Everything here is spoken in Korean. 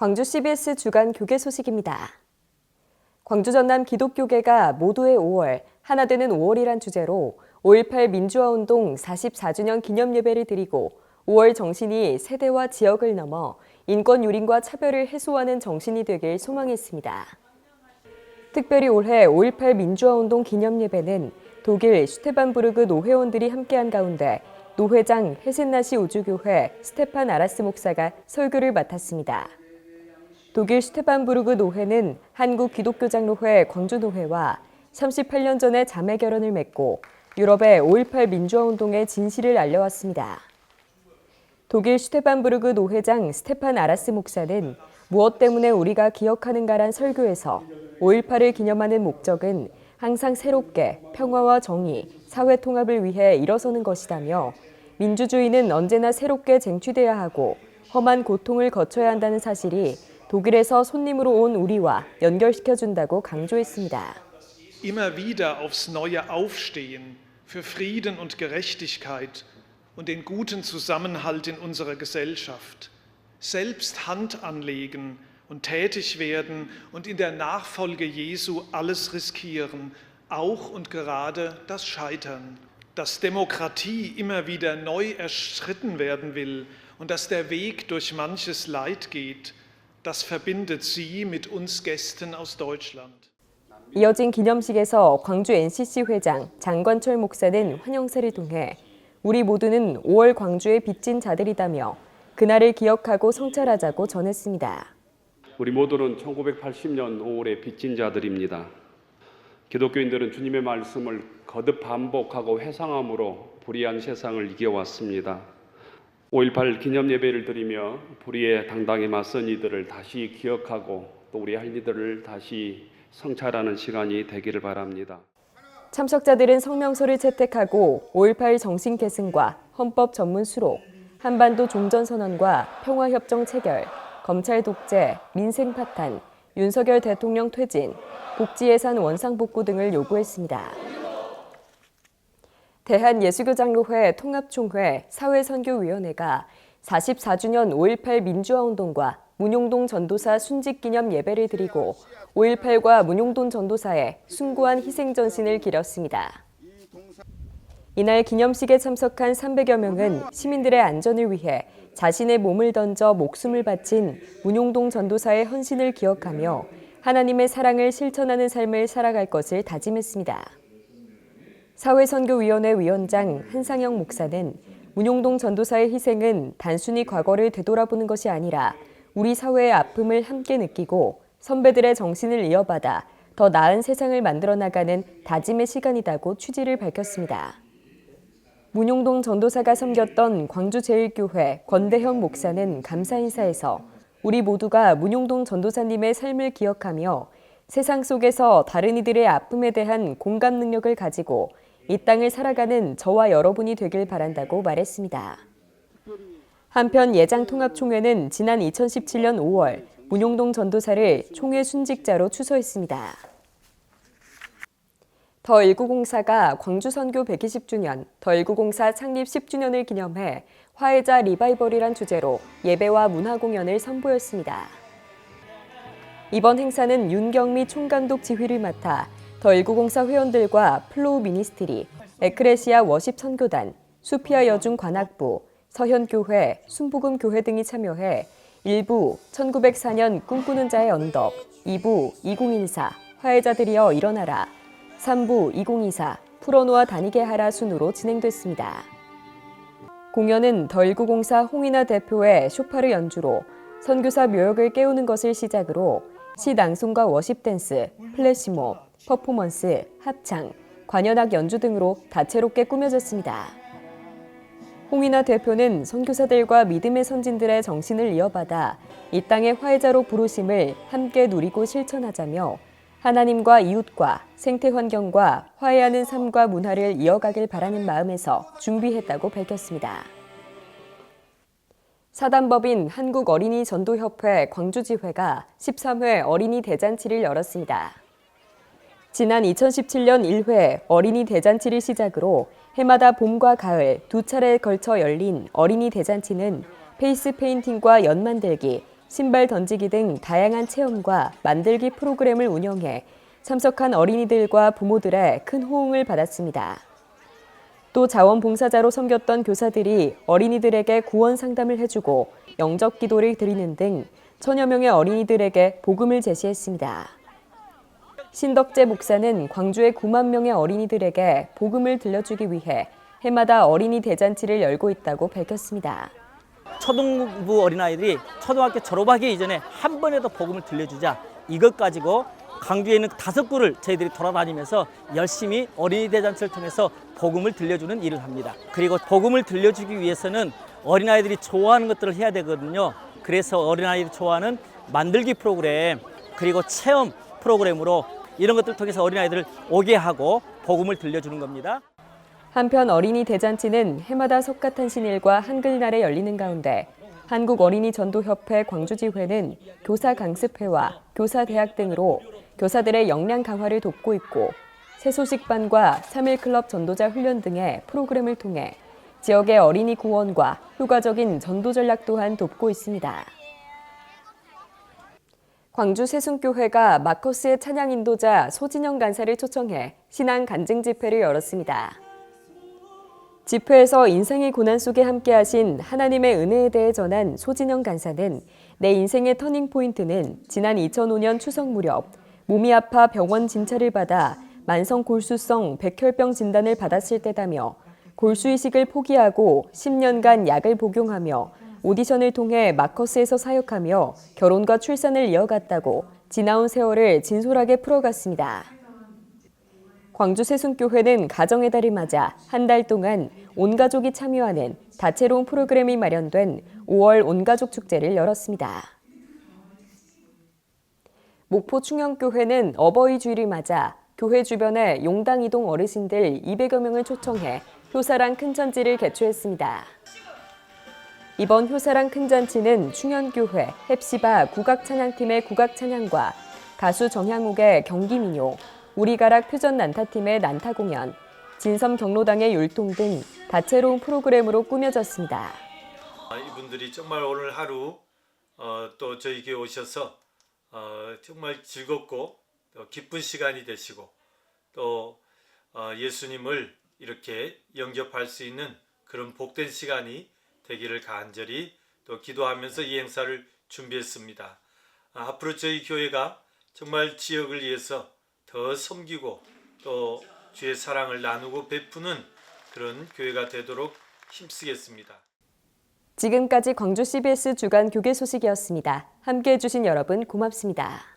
광주 CBS 주간 교계 소식입니다. 광주 전남 기독교계가 모두의 5월, 하나 되는 5월이란 주제로 5.18 민주화운동 44주년 기념예배를 드리고 5월 정신이 세대와 지역을 넘어 인권 유린과 차별을 해소하는 정신이 되길 소망했습니다. 특별히 올해 5.18 민주화운동 기념예배는 독일 슈테반부르크 노회원들이 함께한 가운데 노회장 헤센나시 우주교회 스테판 아라스 목사가 설교를 맡았습니다. 독일 슈테반부르크 노회는 한국 기독교장로회 광주노회와 38년 전에 자매 결혼을 맺고 유럽의 5.18 민주화운동의 진실을 알려왔습니다. 독일 슈테반부르크 노회장 스테판 아라스 목사는 무엇 때문에 우리가 기억하는가란 설교에서 5.18을 기념하는 목적은 항상 새롭게 평화와 정의, 사회 통합을 위해 일어서는 것이다며 민주주의는 언제나 새롭게 쟁취돼야 하고 험한 고통을 거쳐야 한다는 사실이 독일에서 손님으로 온 우리와 연결시켜준다고 강조했습니다. Immer wieder aufs Neue aufstehen für Frieden und Gerechtigkeit und den guten Zusammenhalt in unserer Gesellschaft. Selbst Hand anlegen und tätig werden und in der Nachfolge Jesu alles riskieren, auch und gerade das Scheitern. Dass Demokratie immer wieder neu erstritten werden will und dass der Weg durch manches Leid geht, das verbindet sie mit uns Gästen aus Deutschland. 이어진 기념식에서 광주 NCC 회장 장관철 목사는 환영사를 통해 우리 모두는 5월 광주의 빚진 자들이다며 그날을 기억하고 성찰하자고 전했습니다. 우리 모두는 1980년 5월의 빚진 자들입니다. 기독교인들은 주님의 말씀을 거듭 반복하고 회상함으로 불의한 세상을 이겨왔습니다. 5.18 기념예배를 드리며 불의에 당당히 맞선 이들을 다시 기억하고 또 우리 할 일들을 다시 성찰하는 시간이 되기를 바랍니다. 참석자들은 성명서를 채택하고 5.18 정신 계승과 헌법 전문 수록, 한반도 종전선언과 평화협정 체결, 검찰 독재, 민생 파탄, 윤석열 대통령 퇴진, 복지예산 원상복구 등을 요구했습니다. 대한예수교장로회 통합총회 사회선교위원회가 44주년 5.18 민주화운동과 문용동 전도사 순직기념 예배를 드리고 5.18과 문용동 전도사의 숭고한 희생전신을 기렸습니다. 이날 기념식에 참석한 300여 명은 시민들의 안전을 위해 자신의 몸을 던져 목숨을 바친 문용동 전도사의 헌신을 기억하며 하나님의 사랑을 실천하는 삶을 살아갈 것을 다짐했습니다. 사회선교위원회 위원장 한상영 목사는 문용동 전도사의 희생은 단순히 과거를 되돌아보는 것이 아니라 우리 사회의 아픔을 함께 느끼고 선배들의 정신을 이어받아 더 나은 세상을 만들어 나가는 다짐의 시간이라고 취지를 밝혔습니다. 문용동 전도사가 섬겼던 광주제일교회 권대형 목사는 감사 인사에서 우리 모두가 문용동 전도사님의 삶을 기억하며 세상 속에서 다른 이들의 아픔에 대한 공감 능력을 가지고 이 땅을 살아가는 저와 여러분이 되길 바란다고 말했습니다. 한편 예장통합총회는 지난 2017년 5월 문용동 전도사를 총회 순직자로 추서했습니다. 더1904가 광주선교 120주년, 더1904 창립 10주년을 기념해 화해자 리바이벌이란 주제로 예배와 문화공연을 선보였습니다. 이번 행사는 윤경미 총감독 지휘를 맡아 더1904 회원들과 플로우 미니스트리, 에크레시아 워십 선교단, 수피아 여중 관악부, 서현교회, 순복음교회 등이 참여해 1부 1904년 꿈꾸는 자의 언덕, 2부 2014 화해자들이여 일어나라, 3부 2024 풀어놓아 다니게 하라 순으로 진행됐습니다. 공연은 더1904 홍인아 대표의 쇼파르 연주로 선교사 묘역을 깨우는 것을 시작으로 시 낭송과 워십 댄스, 플래시몹, 퍼포먼스, 합창, 관현악 연주 등으로 다채롭게 꾸며졌습니다. 홍인아 대표는 선교사들과 믿음의 선진들의 정신을 이어받아 이 땅의 화해자로 부르심을 함께 누리고 실천하자며 하나님과 이웃과 생태 환경과 화해하는 삶과 문화를 이어가길 바라는 마음에서 준비했다고 밝혔습니다. 사단법인 한국어린이전도협회 광주지회가 13회 어린이 대잔치를 열었습니다. 지난 2017년 1회 어린이 대잔치를 시작으로 해마다 봄과 가을 두 차례에 걸쳐 열린 어린이 대잔치는 페이스 페인팅과 연 만들기, 신발 던지기 등 다양한 체험과 만들기 프로그램을 운영해 참석한 어린이들과 부모들의 큰 호응을 받았습니다. 또 자원봉사자로 섬겼던 교사들이 어린이들에게 구원 상담을 해주고 영접 기도를 드리는 등 천여 명의 어린이들에게 복음을 제시했습니다. 신덕재 목사는 광주의 9만 명의 어린이들에게 복음을 들려주기 위해 해마다 어린이 대잔치를 열고 있다고 밝혔습니다. 초등부 어린아이들이 초등학교 졸업하기 이전에 한 번에도 복음을 들려주자, 이것 가지고 광주에 있는 5구를 저희들이 돌아다니면서 열심히 어린이 대잔치를 통해서 복음을 들려주는 일을 합니다. 그리고 복음을 들려주기 위해서는 어린아이들이 좋아하는 것들을 해야 되거든요. 그래서 어린아이들이 좋아하는 만들기 프로그램, 그리고 체험 프로그램으로 이런 것들을 통해서 어린아이들을 오게 하고 복음을 들려주는 겁니다. 한편 어린이 대잔치는 해마다 석가탄신일과 한글날에 열리는 가운데 한국어린이전도협회 광주지회는 교사 강습회와 교사대학 등으로 교사들의 역량 강화를 돕고 있고, 새소식반과 3.1클럽 전도자 훈련 등의 프로그램을 통해 지역의 어린이 구원과 효과적인 전도 전략 또한 돕고 있습니다. 광주 세순교회가 마커스의 찬양 인도자 소진영 간사를 초청해 신앙 간증 집회를 열었습니다. 집회에서 인생의 고난 속에 함께하신 하나님의 은혜에 대해 전한 소진영 간사는 내 인생의 터닝포인트는 지난 2005년 추석 무렵 몸이 아파 병원 진찰을 받아 만성 골수성 백혈병 진단을 받았을 때다며, 골수이식을 포기하고 10년간 약을 복용하며 오디션을 통해 마커스에서 사역하며 결혼과 출산을 이어갔다고 지나온 세월을 진솔하게 풀어갔습니다. 광주 세순교회는 가정의 달을 맞아 한 달 동안 온 가족이 참여하는 다채로운 프로그램이 마련된 5월 온가족 축제를 열었습니다. 목포 충영교회는 어버이 주일을 맞아 교회 주변의 용당 이동 어르신들 200여 명을 초청해 효사랑 큰잔치를 개최했습니다. 이번 효사랑 큰잔치는 충현교회 햅시바 국악찬양팀의 국악찬양과 가수 정향욱의 경기민요, 우리가락 표전 난타팀의 난타 공연, 진섬 경로당의 율동 등 다채로운 프로그램으로 꾸며졌습니다. 이분들이 정말 오늘 하루 또 저희 교회 오셔서 정말 즐겁고 또 기쁜 시간이 되시고, 또 예수님을 이렇게 영접할 수 있는 그런 복된 시간이 되기를 간절히 또 기도하면서 이 행사를 준비했습니다. 앞으로 저희 교회가 정말 지역을 위해서 더 섬기고 또 주의 사랑을 나누고 베푸는 그런 교회가 되도록 힘쓰겠습니다. 지금까지 광주 CBS 주간 교계 소식이었습니다. 함께해 주신 여러분 고맙습니다.